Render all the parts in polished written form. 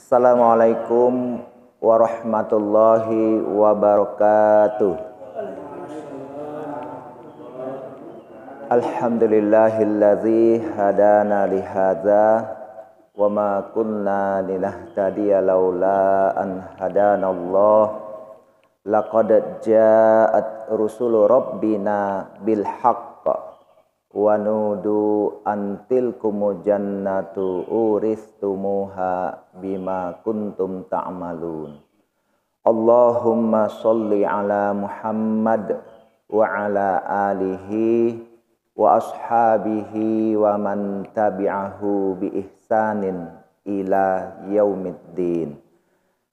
Assalamualaikum warahmatullahi wabarakatuh. Alhamdulillahilladzi hadana lihadza wa ma kunna linahtadiya laula an hadanallah. Laqad ja'at rusulu rabbina bil haqq wa nudu antilkumul jannatu uristumuha bima kuntum ta'malun. Allahumma sholli ala Muhammad wa ala alihi wa ashabihi wa man tabi'ahu bi ihsanin ila yaumiddin.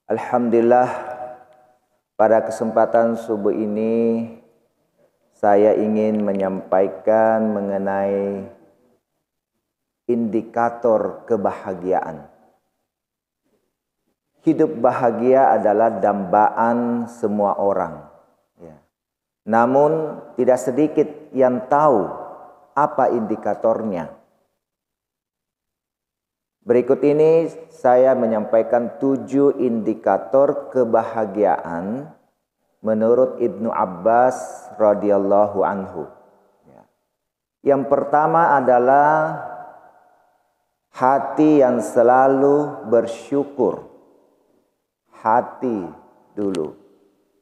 Alhamdulillah, pada kesempatan subuh ini saya ingin menyampaikan mengenai indikator kebahagiaan. Hidup bahagia adalah dambaan semua orang. Namun tidak sedikit yang tahu apa indikatornya. Berikut ini saya menyampaikan 7 indikator kebahagiaan menurut Ibnu Abbas radhiyallahu anhu. Yang pertama adalah hati yang selalu bersyukur. Hati dulu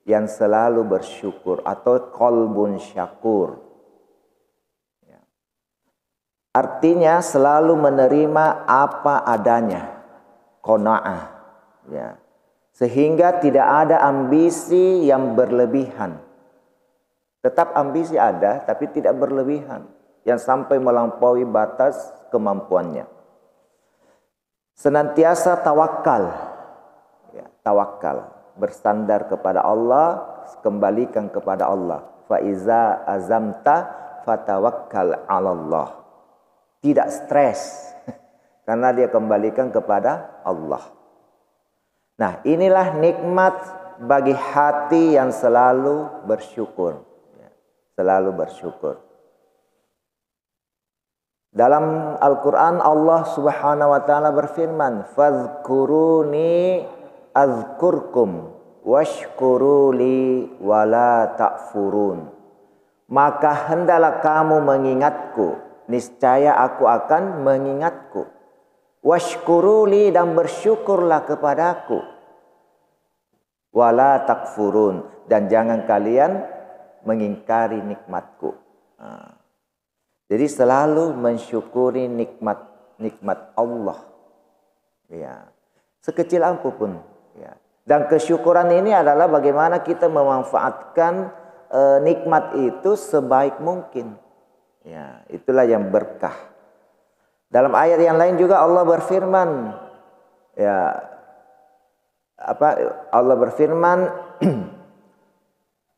yang selalu bersyukur atau qalbun syakur. Artinya selalu menerima apa adanya, qanaah. Sehingga tidak ada ambisi yang berlebihan. Tetap ambisi ada, tapi tidak berlebihan, yang sampai melampaui batas kemampuannya. Senantiasa tawakal, tawakal, bersandar kepada Allah, kembalikan kepada Allah. Fa iza azamta fatawakkal 'alallah. Tidak stres karena dia kembalikan kepada Allah. Nah, inilah nikmat bagi hati yang selalu bersyukur. Selalu bersyukur. Dalam Al-Quran Allah Subhanahu wa ta'ala berfirman, "Fadhkuruni azkurkum washkuruli wala ta'furun." Maka hendaklah kamu mengingatku, niscaya aku akan mengingatku. Washkuruli, dan bersyukurlah kepadaku. Wala takfurun, dan jangan kalian mengingkari nikmatku. Jadi selalu mensyukuri nikmat Allah. Sekecil apapun. Dan kesyukuran ini adalah bagaimana kita memanfaatkan nikmat itu sebaik mungkin. Itulah yang berkah. Dalam ayat yang lain juga Allah berfirman, Allah berfirman,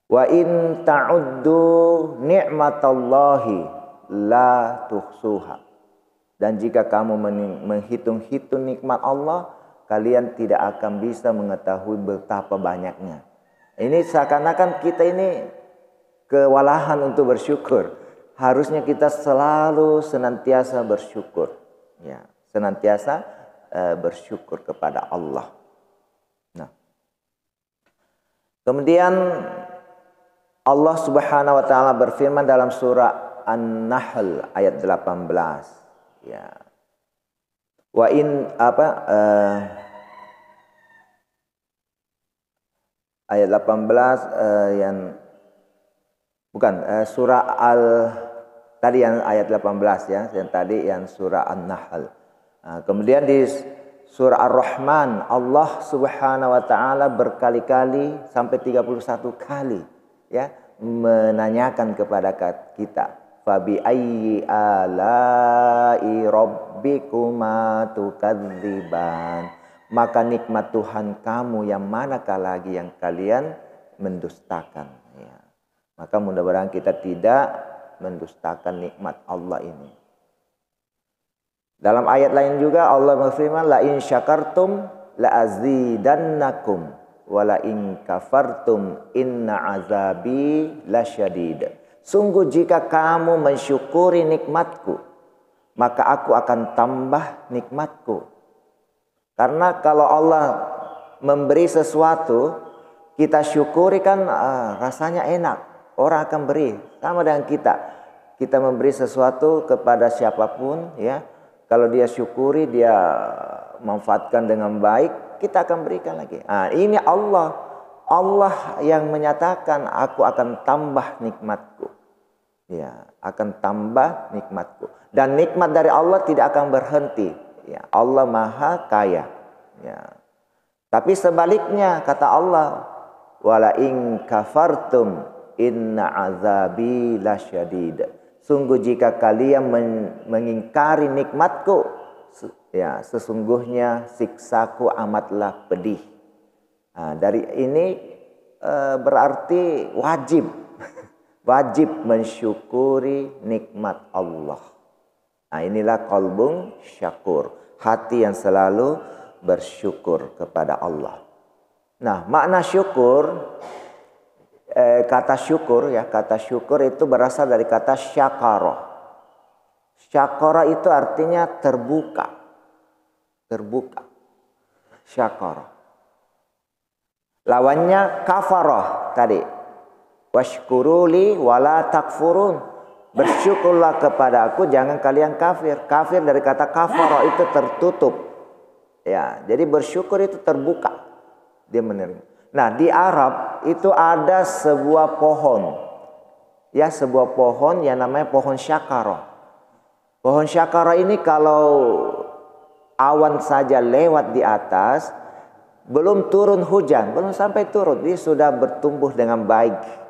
wa in ta'uddu ni'matallahi la tuhsuha. Dan jika kamu menghitung-hitung nikmat Allah, kalian tidak akan bisa mengetahui betapa banyaknya. Ini seakan-akan kita ini kewalahan untuk bersyukur. Harusnya kita selalu senantiasa bersyukur. Senantiasa bersyukur kepada Allah. Nah, kemudian Allah Subhanahu wa ta'ala berfirman dalam surah An-Nahl ayat 18. Wa in ayat 18 yang bukan surah tadi yang ayat 18 yang tadi yang surah An-Nahl. Kemudian di surah Ar-Rahman Allah Subhanahu wa ta'ala berkali-kali sampai 31 kali menanyakan kepada kita, fabi ayyi alai rabbikuma tukadziban. Maka nikmat Tuhan kamu yang manakah lagi yang kalian mendustakan. Maka mudah-mudahan kita tidak mendustakan nikmat Allah ini. Dalam ayat lain juga Allah berfirman, la in syakartum la azidannakum wa la in kafartum inna azabi lasyadid. Sungguh jika kamu mensyukuri nikmatku, maka aku akan tambah nikmatku. Karena kalau Allah memberi sesuatu, kita syukuri kan rasanya enak. Orang akan beri. Sama dengan kita. Kita memberi sesuatu kepada siapapun, ya. Kalau dia syukuri, dia manfaatkan dengan baik, kita akan berikan lagi. Ini Allah. Allah yang menyatakan, aku akan tambah nikmatku. Ya, akan tambah nikmatku. Dan nikmat dari Allah tidak akan berhenti. Ya, Allah Maha Kaya. Ya. Tapi sebaliknya kata Allah, wala in kafartum inna azabi lasyadid. Sungguh jika kalian mengingkari nikmatku, ya sesungguhnya siksaku amatlah pedih. Dari ini berarti wajib wajib mensyukuri nikmat Allah. Inilah qalbun syakur, hati yang selalu bersyukur kepada Allah. Nah, makna syukur, kata syukur itu berasal dari kata syakara. Syakara itu artinya terbuka. Syakara. Lawannya kafarah tadi. Washkuruli wala takfurun. Bersyukurlah kepada aku, jangan kalian kafir. Kafir dari kata kafara itu tertutup. Ya, jadi bersyukur itu terbuka. Dia menerima. Nah, di Arab itu ada sebuah pohon. Ya, sebuah pohon yang namanya pohon syakara. Pohon syakara ini kalau awan saja lewat di atas, belum turun hujan, belum sampai turun, dia sudah bertumbuh dengan baik.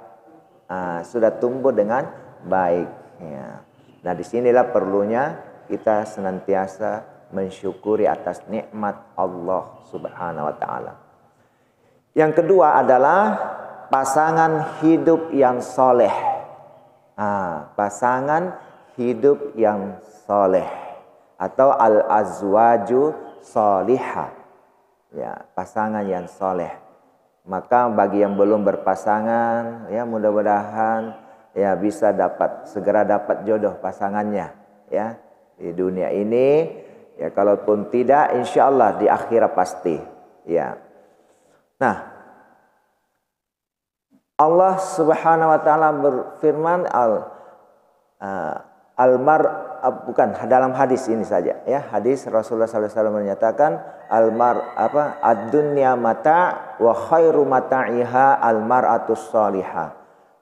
Sudah tumbuh dengan baik. Ya. Nah, disinilah perlunya kita senantiasa mensyukuri atas nikmat Allah Subhanahu wa Ta'ala. Yang kedua adalah pasangan hidup yang soleh. Pasangan hidup yang soleh atau al-azwaju solihah. Ya, pasangan yang soleh. Maka bagi yang belum berpasangan, ya mudah-mudahan ya bisa segera dapat jodoh pasangannya, ya di dunia ini. Ya kalaupun tidak, insya Allah di akhirat pasti. Ya. Nah, Allah Subhanahu Wa Taala berfirman bukan dalam hadis ini saja, ya hadis Rasulullah SAW menyatakan ad-dunya mata wa khairu mata'iha al-mar'atus salihah.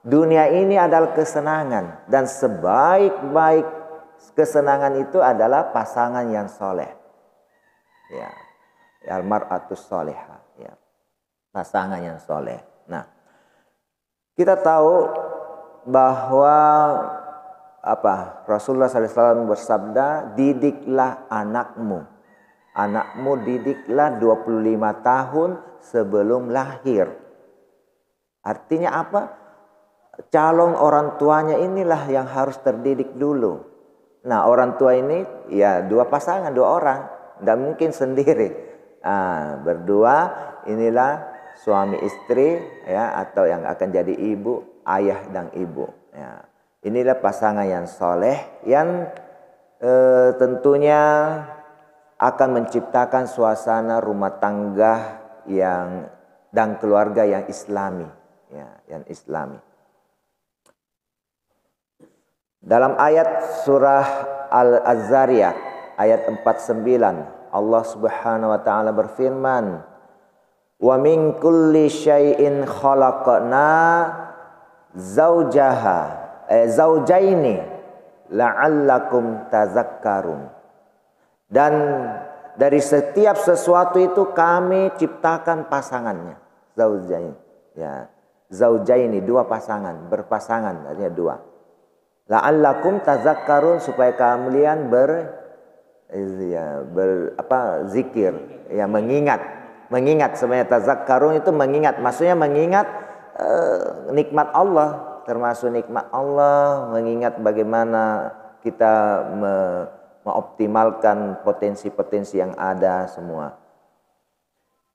Dunia ini adalah kesenangan dan sebaik-baik kesenangan itu adalah pasangan yang soleh. Ya, al-mar'atus salihah. Ya, pasangan yang soleh. Nah, kita tahu bahwa Rasulullah SAW bersabda, didiklah anakmu. Anakmu didiklah 25 tahun sebelum lahir. Artinya apa? Calon orang tuanya inilah yang harus terdidik dulu. Nah, orang tua ini ya dua pasangan, dua orang. Tidak mungkin sendiri. Berdua inilah suami istri, ya, atau yang akan jadi ibu, ayah dan ibu. Ya. Inilah pasangan yang soleh yang tentunya akan menciptakan suasana rumah tangga dan keluarga yang islami, ya, yang islami. Dalam ayat surah Al-Zariyat ayat 49, Allah Subhanahu wa taala berfirman, "Wa min kulli syai'in khalaqna zaujaini la'allakum tazakkarun." Dan dari setiap sesuatu itu kami ciptakan pasangannya, zaujain. Ya, zaujaini dua pasangan, berpasangan artinya dua. La'allakum tazakkarun, supaya kalian zikir, ya mengingat sebenarnya tazakkarun itu mengingat, maksudnya mengingat nikmat Allah, termasuk nikmat Allah, mengingat bagaimana kita mengoptimalkan potensi-potensi yang ada semua.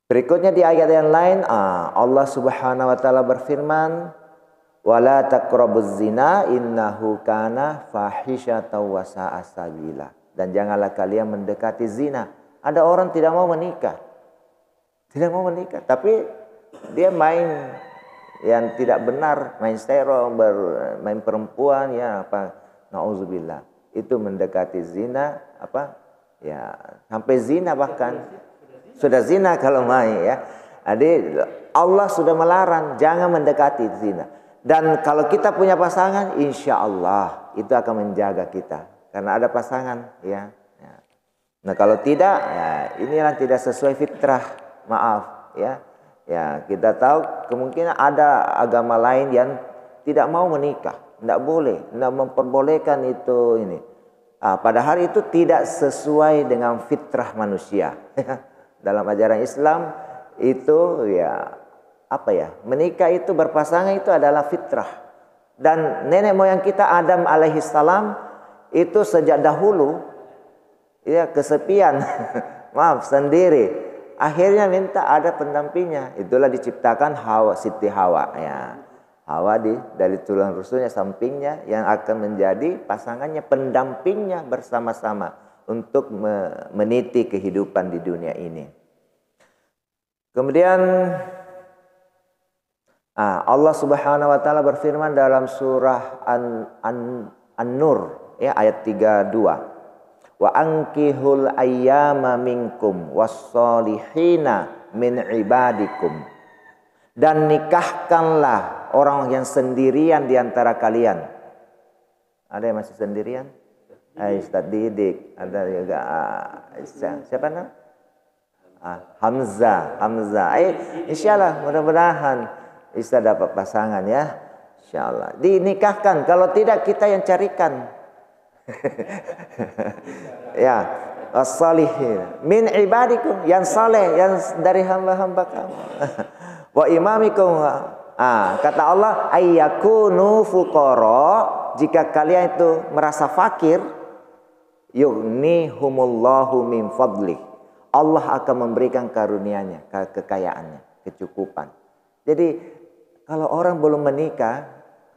Berikutnya di ayat yang lain, Allah Subhanahu wa taala berfirman, "Wala taqrabuz zina innahu kana fahisyatan wa sa'a sabila." Dan janganlah kalian mendekati zina. Ada orang tidak mau menikah. Tidak mau menikah, tapi dia main yang tidak benar, main stereo, main perempuan, ya apa, nauzubillah. Itu mendekati zina, apa? Ya, sampai zina bahkan. Sudah zina kalau main, ya. Jadi Allah sudah melarang jangan mendekati zina. Dan kalau kita punya pasangan, insya Allah itu akan menjaga kita. Karena ada pasangan, ya. Nah kalau tidak, ya inilah tidak sesuai fitrah. Maaf, ya. Ya kita tahu kemungkinan ada agama lain yang tidak mau menikah, tidak boleh, tidak memperbolehkan itu ini. Padahal itu tidak sesuai dengan fitrah manusia. Dalam ajaran Islam itu ya apa ya, menikah itu berpasangan itu adalah fitrah. Dan nenek moyang kita Adam alaihissalam itu sejak dahulu ya kesepian, maaf sendiri. Akhirnya minta ada pendampingnya. Itulah diciptakan Hawa, Siti Hawa ya. Hawa dari tulang rusuknya sampingnya yang akan menjadi pasangannya, pendampingnya bersama-sama untuk meniti kehidupan di dunia ini. Kemudian Allah Subhanahu wa taala berfirman dalam surah An-Nur ya ayat 32. Wa ankihul ayyama minkum wassolihina min ibadikum. Dan nikahkanlah orang yang sendirian di antara kalian. Ada yang masih sendirian? Ustaz Didik, ada juga siapa nama? Hamzah. Insyaallah mudah-mudahan bisa dapat pasangan ya. Insyaallah. Dinikahkan, kalau tidak kita yang carikan. Ya, as-salihin min ibadikum, yang saleh, yang dari hamba-hamba kamu. Wa imamikum. Kata Allah ayyakunu fuqara, jika kalian itu merasa fakir, yughnihumullahu min fadlih, Allah akan memberikan karunia-Nya, kekayaannya, kecukupan. Jadi kalau orang belum menikah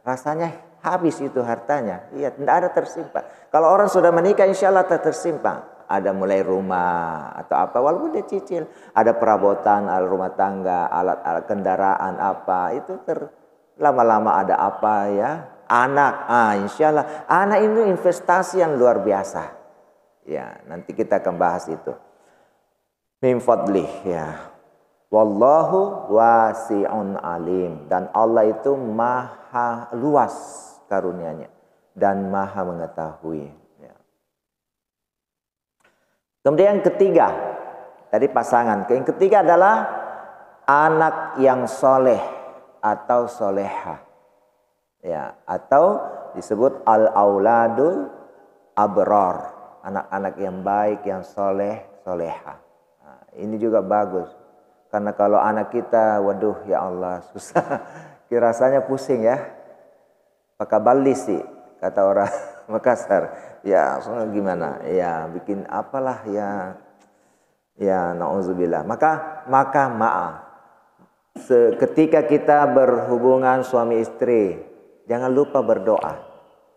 rasanya habis itu hartanya, iya, tidak ada tersimpan. Kalau orang sudah menikah, insya Allah tersimpan. Ada mulai rumah atau apa, walaupun dia cicil. Ada perabotan, alat rumah tangga, alat kendaraan apa, itu lama-lama ada apa ya. Anak, insya Allah. Anak itu investasi yang luar biasa. Ya, nanti kita akan bahas itu. Min fadlih, ya. Wallahu wasi'un alim. Dan Allah itu maha luas karunia-Nya dan maha mengetahui ya. Kemudian yang ketiga dari pasangan, yang ketiga adalah anak yang soleh atau soleha ya, atau disebut al-auladul abrar, anak-anak yang baik, yang soleh, soleha. Ini juga bagus, karena kalau anak kita, waduh ya Allah susah, rasanya pusing ya. Pakabalis sih kata orang Makassar. Ya, soalnya gimana? Ya, bikin apalah ya. Ya, nauzubillah. Maka maaf. Ketika kita berhubungan suami istri, jangan lupa berdoa,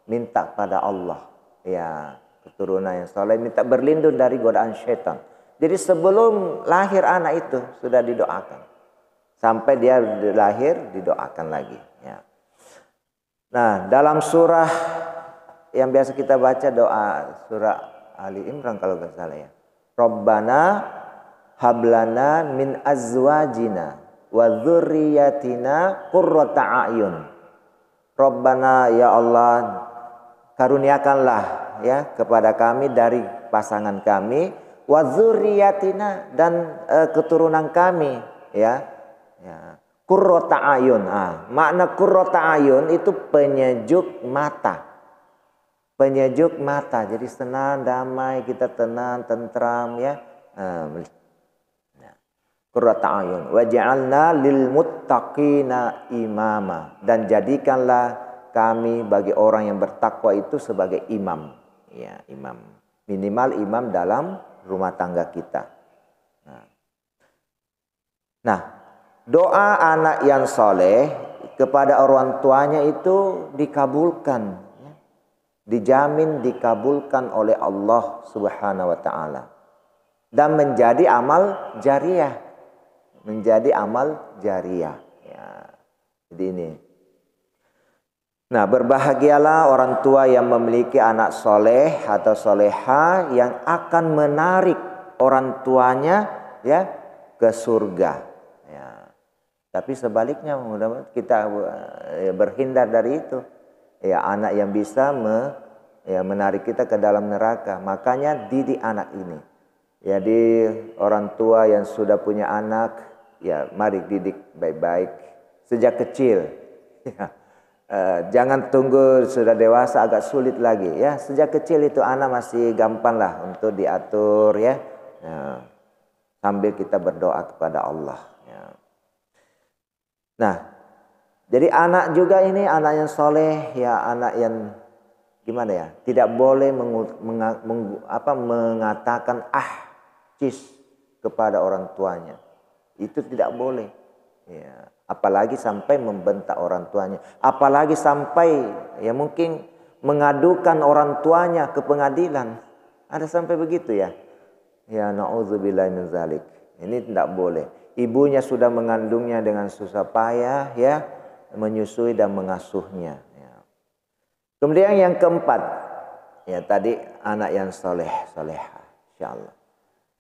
minta pada Allah ya keturunan yang saleh, minta berlindung dari godaan syaitan. Jadi sebelum lahir anak itu sudah didoakan. Sampai dia lahir didoakan lagi ya. Nah, dalam surah yang biasa kita baca doa, surah Ali Imran kalau nggak salah ya. Rabbana hablana min azwajina wa dzurriyyatina qurrata a'yun. Rabbana ya Allah, karuniakanlah ya kepada kami dari pasangan kami, wa dzurriyyatina, dan keturunan kami ya. Ya. Qurrata ayun. Makna qurrata ayun itu penyejuk mata. Penyejuk mata. Jadi senang, damai, kita tenang, tentram ya. Qurrata ayun. Wa ja'alna lil muttaqina imama. Dan jadikanlah kami bagi orang yang bertakwa itu sebagai imam. Ya, imam. Minimal imam dalam rumah tangga kita. Nah, doa anak yang soleh kepada orang tuanya itu dikabulkan, dijamin dikabulkan oleh Allah Subhanahu wa taala. dan menjadi amal jariah. Menjadi amal jariah. Ya. Jadi ini. Nah, berbahagialah orang tua yang memiliki anak soleh atau soleha yang akan menarik orang tuanya ya ke surga. Ya. Tapi sebaliknya mudah-mudahan kita berhindar dari itu. Ya, anak yang bisa menarik kita ke dalam neraka. Makanya didik anak ini. Jadi orang tua yang sudah punya anak, ya mari didik baik-baik sejak kecil. Ya. Jangan tunggu sudah dewasa agak sulit lagi ya. Sejak kecil itu anak masih gampang lah untuk diatur ya. Ya. Sambil kita berdoa kepada Allah. Ya. Nah, jadi anak juga ini anak yang soleh ya, anak yang gimana ya? Tidak boleh mengatakan cis kepada orang tuanya. Itu tidak boleh. Ya. Apalagi sampai membentak orang tuanya. Apalagi sampai ya mungkin mengadukan orang tuanya ke pengadilan. Ada sampai begitu ya. Ya na'udzubillahi min dzalik. Ini tidak boleh. Ibunya sudah mengandungnya dengan susah payah ya, menyusui dan mengasuhnya. Ya. Kemudian yang keempat, ya tadi anak yang soleh, soleha, insyaallah.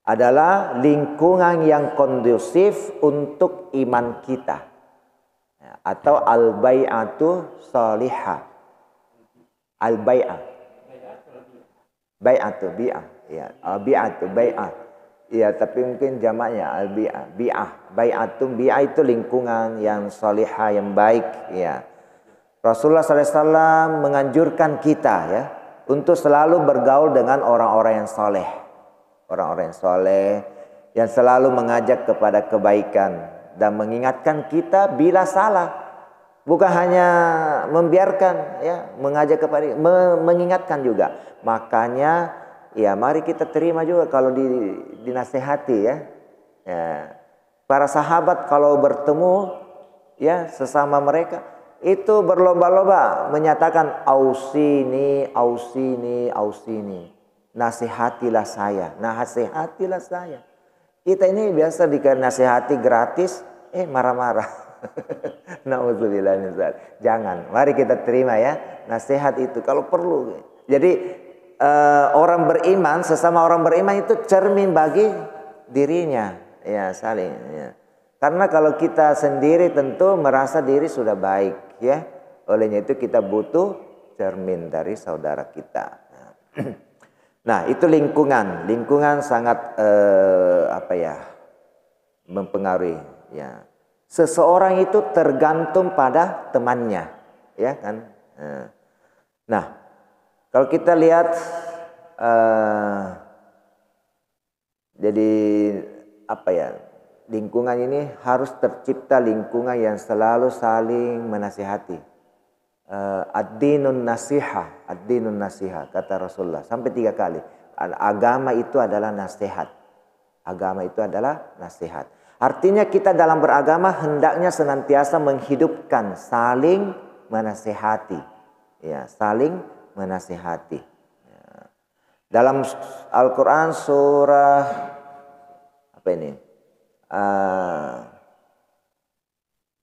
Adalah lingkungan yang kondusif untuk iman kita. Ya, atau al-bai'atu salihah. Al-bai'ah. Bai'atu, bi'ah. Ya, al-bi'atu, bai'ah. Ya, tapi mungkin jamaknya al-bi'ah, bi'ah. Bai'atu, bi'ah itu lingkungan yang salihah, yang baik. Ya. Rasulullah SAW menganjurkan kita ya untuk selalu bergaul dengan orang-orang yang soleh. Orang-orang yang soleh yang selalu mengajak kepada kebaikan dan mengingatkan kita bila salah, bukan hanya membiarkan ya, mengajak kepada mengingatkan juga. Makanya ya mari kita terima juga kalau dinasehati ya. Ya. Para sahabat kalau bertemu ya sesama mereka itu berlomba-lomba menyatakan ausini, ausini, ausini. Nasihatilah saya, nasihatilah saya. Kita ini biasa dinasihati gratis, marah-marah. Nauzubillah min dzalik. Jangan, mari kita terima ya nasihat itu kalau perlu. Jadi orang beriman, sesama orang beriman itu cermin bagi dirinya, ya saling. Ya. Karena kalau kita sendiri tentu merasa diri sudah baik, ya. Olehnya itu kita butuh cermin dari saudara kita. Nah, itu lingkungan. Lingkungan sangat mempengaruhi ya. Seseorang itu tergantung pada temannya, ya kan? Nah, kalau kita lihat jadi lingkungan ini harus tercipta lingkungan yang selalu saling menasihati. Ad-dinun nasiha, ad-dinun nasiha kata Rasulullah sampai 3 kali. Agama itu adalah nasihat. Agama itu adalah nasihat. Artinya kita dalam beragama hendaknya senantiasa menghidupkan saling menasihati. Ya, saling menasihati. Ya. Dalam Al-Qur'an surah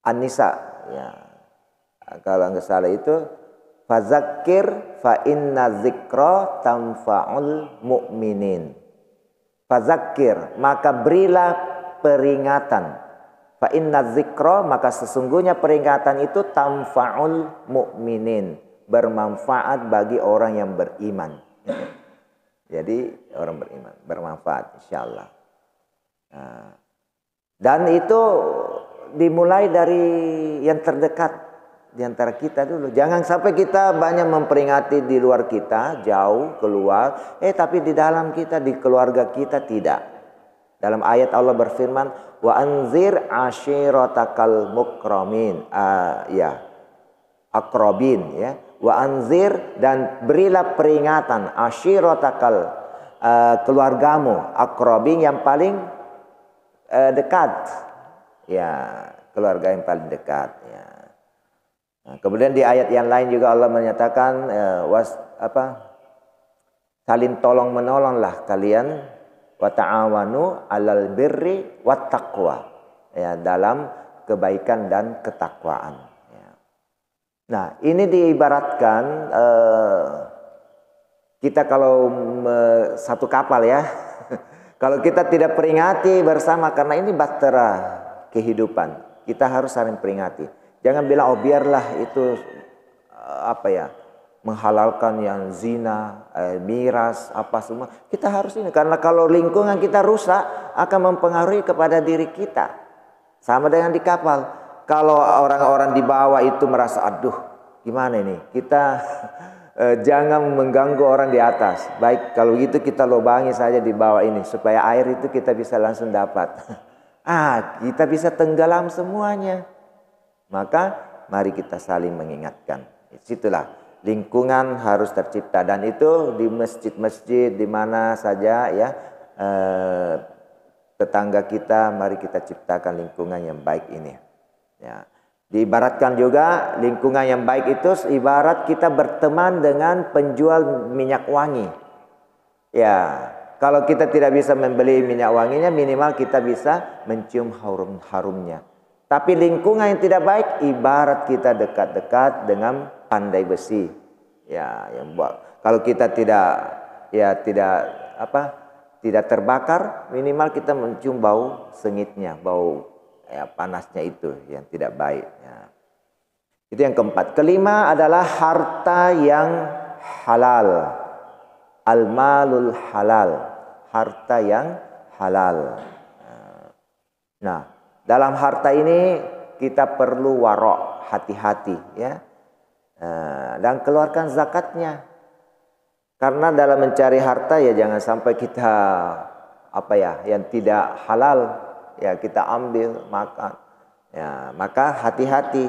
An-Nisa ya. Kalau nggak salah itu fazakir fa inna dzikra tanfa'ul mu'minin. Fazakir, maka berilah peringatan. Fa inna dzikra, maka sesungguhnya peringatan itu tanfa'ul mu'minin, bermanfaat bagi orang yang beriman. Jadi orang beriman bermanfaat insyaallah. Nah, dan itu dimulai dari yang terdekat di antara kita dulu. Jangan sampai kita banyak memperingati di luar kita, jauh keluar, tapi di dalam kita, di keluarga kita tidak. Dalam ayat Allah berfirman, wa anzir ashiratakal mukramin, akrobin ya. Wa anzir, dan berilah peringatan ashiratakal, keluargamu, akrobin yang paling dekat. Ya, keluarga yang paling dekat ya. Nah, kemudian di ayat yang lain juga Allah menyatakan saling tolong menolonglah kalian wa ta'awanu 'alal birri wat taqwa. Ya, dalam kebaikan dan ketakwaan. Ya. Nah, ini diibaratkan kita kalau satu kapal ya. Kalau kita tidak peringati bersama, karena ini bahtera kehidupan, kita harus saling peringati. Jangan bilang, oh biarlah itu menghalalkan yang zina, miras, apa semua. Kita harus ini, karena kalau lingkungan kita rusak akan mempengaruhi kepada diri kita. Sama dengan di kapal. Kalau orang-orang di bawah itu merasa, aduh gimana ini, kita jangan mengganggu orang di atas. Baik, kalau gitu kita lubangi saja di bawah ini, supaya air itu kita bisa langsung dapat. Kita bisa tenggelam semuanya. Maka mari kita saling mengingatkan. Situlah lingkungan harus tercipta, dan itu di masjid-masjid, di mana saja ya, tetangga kita, mari kita ciptakan lingkungan yang baik ini. Ya. Diibaratkan juga lingkungan yang baik itu ibarat kita berteman dengan penjual minyak wangi. Ya, kalau kita tidak bisa membeli minyak wanginya, minimal kita bisa mencium harumnya. Tapi lingkungan yang tidak baik ibarat kita dekat-dekat dengan pandai besi. Ya, yang buat kalau kita tidak terbakar, minimal kita mencium bau sengitnya, bau panasnya itu yang tidak baik. Ya. Itu yang keempat. Kelima adalah harta yang halal. Al-malul halal. Harta yang halal. Nah, dalam harta ini kita perlu warok, hati-hati ya. Dan keluarkan zakatnya. Karena dalam mencari harta ya jangan sampai kita yang tidak halal ya kita ambil makan. Ya, maka hati-hati.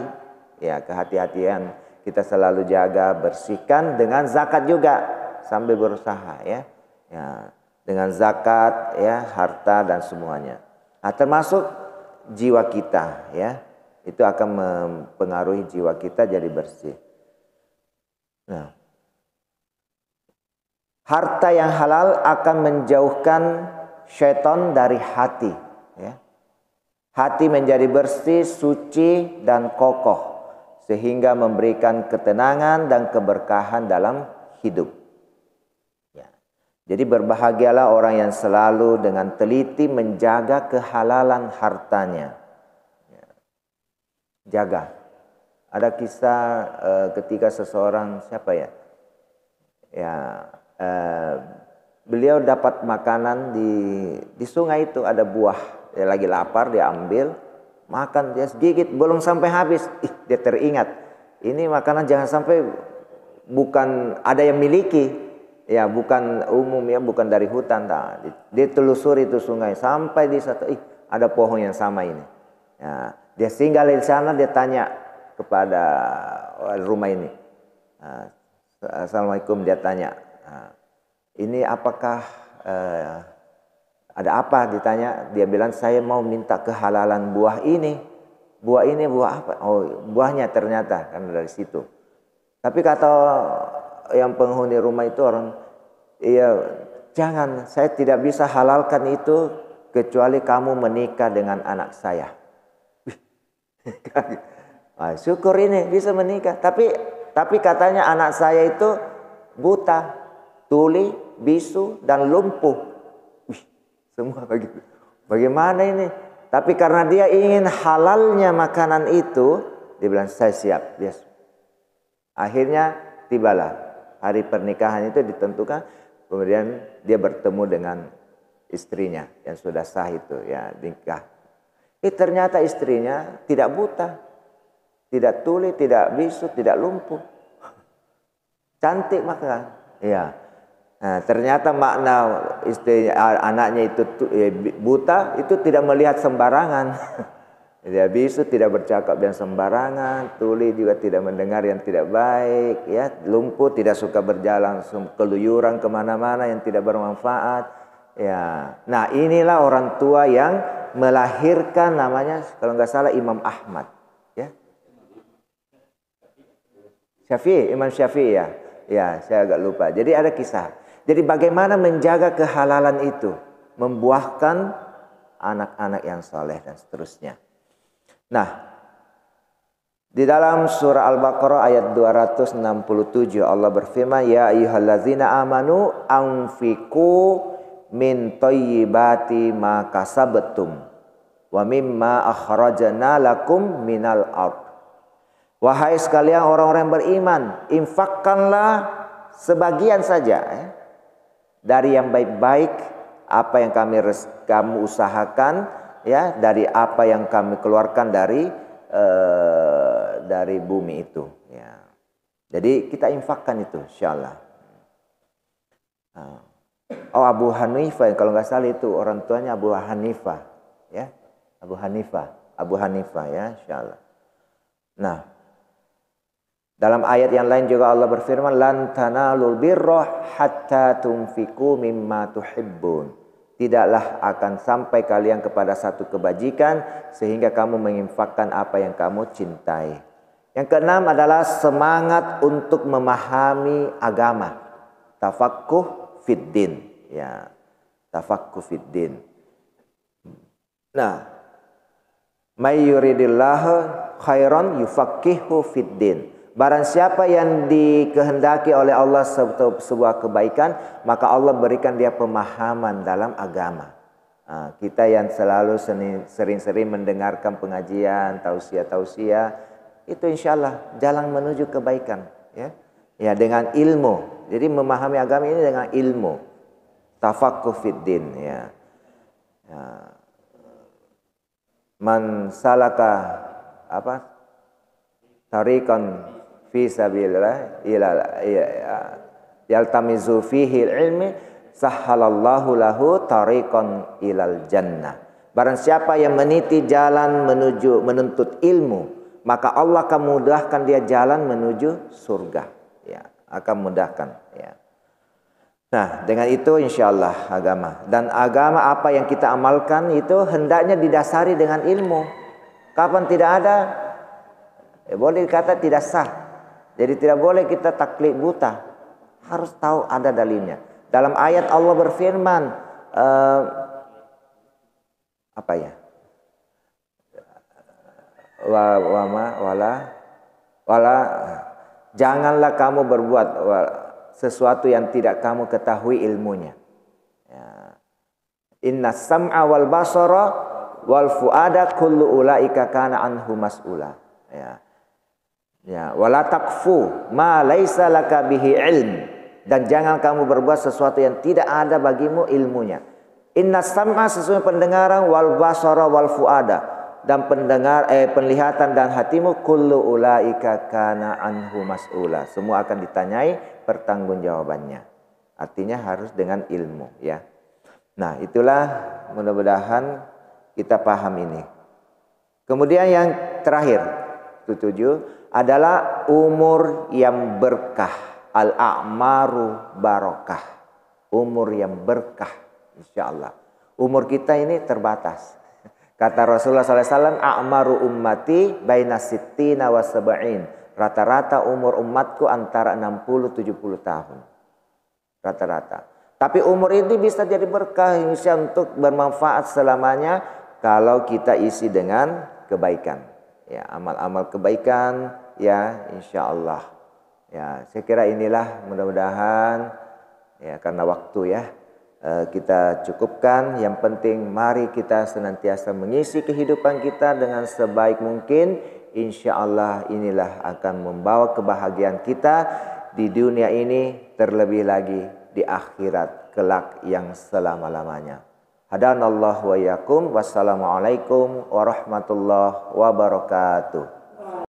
Ya, kehati-hatian kita selalu jaga, bersihkan dengan zakat juga sambil berusaha ya. Ya, dengan zakat ya, harta dan semuanya. Nah, termasuk jiwa kita ya. Itu akan mempengaruhi jiwa kita jadi bersih. Nah, harta yang halal akan menjauhkan syaitan dari hati. Ya. Hati menjadi bersih, suci, dan kokoh. Sehingga memberikan ketenangan dan keberkahan dalam hidup. Ya. Jadi berbahagialah orang yang selalu dengan teliti menjaga kehalalan hartanya. Ya. Jaga. Ada kisah ketika seseorang, beliau dapat makanan di sungai itu, ada buah, dia lagi lapar, dia ambil, makan, dia gigit, belum sampai habis, dia teringat, ini makanan jangan sampai bukan ada yang miliki, ya bukan umum ya, bukan dari hutan, dia telusuri itu sungai sampai di satu, ada pohon yang sama ini, ya, dia singgah di sana, dia tanya kepada rumah ini, Assalamualaikum, dia tanya, ini apakah ada apa, ditanya, dia bilang saya mau minta kehalalan buah ini. Buah ini buah apa? Oh, buahnya ternyata karena dari situ. Tapi kata yang penghuni rumah itu orang, iya jangan, saya tidak bisa halalkan itu kecuali kamu menikah dengan anak saya. Syukur ini bisa menikah, tapi katanya anak saya itu buta, tuli, bisu, dan lumpuh. Semua begitu. Bagaimana ini? Tapi karena dia ingin halalnya makanan itu, dia bilang saya siap. Yes. Akhirnya tibalah hari pernikahan itu ditentukan. Kemudian dia bertemu dengan istrinya yang sudah sah itu ya, nikah. Ternyata istrinya tidak buta, tidak tuli, tidak bisu, tidak lumpuh. Cantik maka. Ya. Nah, ternyata makna istri anaknya itu buta itu tidak melihat sembarangan. Dia bisu tidak bercakap yang sembarangan, tuli juga tidak mendengar yang tidak baik, ya, lumpuh tidak suka berjalan keluyuran kemana-mana yang tidak bermanfaat. Ya, nah inilah orang tua yang melahirkan, namanya kalau nggak salah Imam Ahmad, ya, Imam Syafi'i ya, saya agak lupa. Jadi ada kisah. Jadi bagaimana menjaga kehalalan itu? membuahkan anak-anak yang soleh dan seterusnya. Nah, di dalam surah Al-Baqarah ayat 267 Allah berfirman, ya ayyuhallazina amanu anfiqu min thayyibati ma kasabtum wa mimma akhrajna lakum minal ard. Wahai sekalian orang-orang beriman, infakkanlah sebagian saja dari yang baik-baik, apa yang kamu usahakan ya, dari apa yang kami keluarkan dari bumi itu ya. Jadi kita infakkan itu insyaallah. Oh, Abu Hanifah kalau nggak salah itu orang tuanya Abu Hanifah ya. Abu Hanifah ya insyaallah. Nah, dalam ayat yang lain juga Allah berfirman, lan tanalul birra hatta tunfiqu mimma tuhibbun. Tidaklah akan sampai kalian kepada satu kebajikan sehingga kamu menginfakkan apa yang kamu cintai. Yang keenam adalah semangat untuk memahami agama. Tafaqquh fid din ya. Tafaqquh fid din. Nah, may yuridillahu khairan yufaqihu fid din. Barang siapa yang dikehendaki oleh Allah sebuah kebaikan, maka Allah berikan dia pemahaman dalam agama. Nah, kita yang selalu sering-sering mendengarkan pengajian, tausiah, itu insyaallah jalan menuju kebaikan. Ya dengan ilmu. Jadi memahami agama ini dengan ilmu. Tafaqquh fid din. Ya. Man salaka tariqan fi sabilillah yaltamizu fihi ilmi sahhalallahu lahu tariqan ilal jannah. Barang siapa yang meniti jalan menuntut ilmu, maka Allah akan mudahkan dia jalan menuju surga ya, akan mudahkan ya. Nah, dengan itu insyaallah agama, dan agama apa yang kita amalkan itu hendaknya didasari dengan ilmu. Kapan tidak ada, boleh dikata tidak sah. Jadi tidak boleh kita taklid buta. Harus tahu ada dalilnya. Dalam ayat Allah berfirman apa ya? Wala janganlah kamu berbuat sesuatu yang tidak kamu ketahui ilmunya. Ya. Inna sam'a wal basara wal fuada kullu ulaika kana anhu mas'ula. Ya. Ya, wala taqfu ma laisa laka bihi ilm, dan jangan kamu berbuat sesuatu yang tidak ada bagimu ilmunya. Inna sam'a sesungguhnya pendengaran, wal basara wal fuada, dan penglihatan dan hatimu, kullu ulaika kana anhu mas'ula, semua akan ditanyai pertanggungjawabannya. Artinya harus dengan ilmu ya. Nah, itulah mudah-mudahan kita paham ini. Kemudian yang terakhir, 7 adalah umur yang berkah. Al-a'maru barokah. Umur yang berkah insyaallah. Umur kita ini terbatas. Kata Rasulullah SAW, a'maru ummati baina sittina wa sab'in. Rata-rata umur umatku antara 60-70 tahun. Rata-rata. Tapi umur ini bisa jadi berkah insyaallah, untuk bermanfaat selamanya kalau kita isi dengan kebaikan. Ya, amal-amal kebaikan ya insyaallah. Ya, saya kira inilah mudah-mudahan ya, karena waktu ya kita cukupkan. Yang penting mari kita senantiasa mengisi kehidupan kita dengan sebaik mungkin. Insyaallah inilah akan membawa kebahagiaan kita di dunia ini, terlebih lagi di akhirat kelak yang selama-lamanya. Hadanallahu wa iyyakum. Wassalamualaikum warahmatullahi wabarakatuh.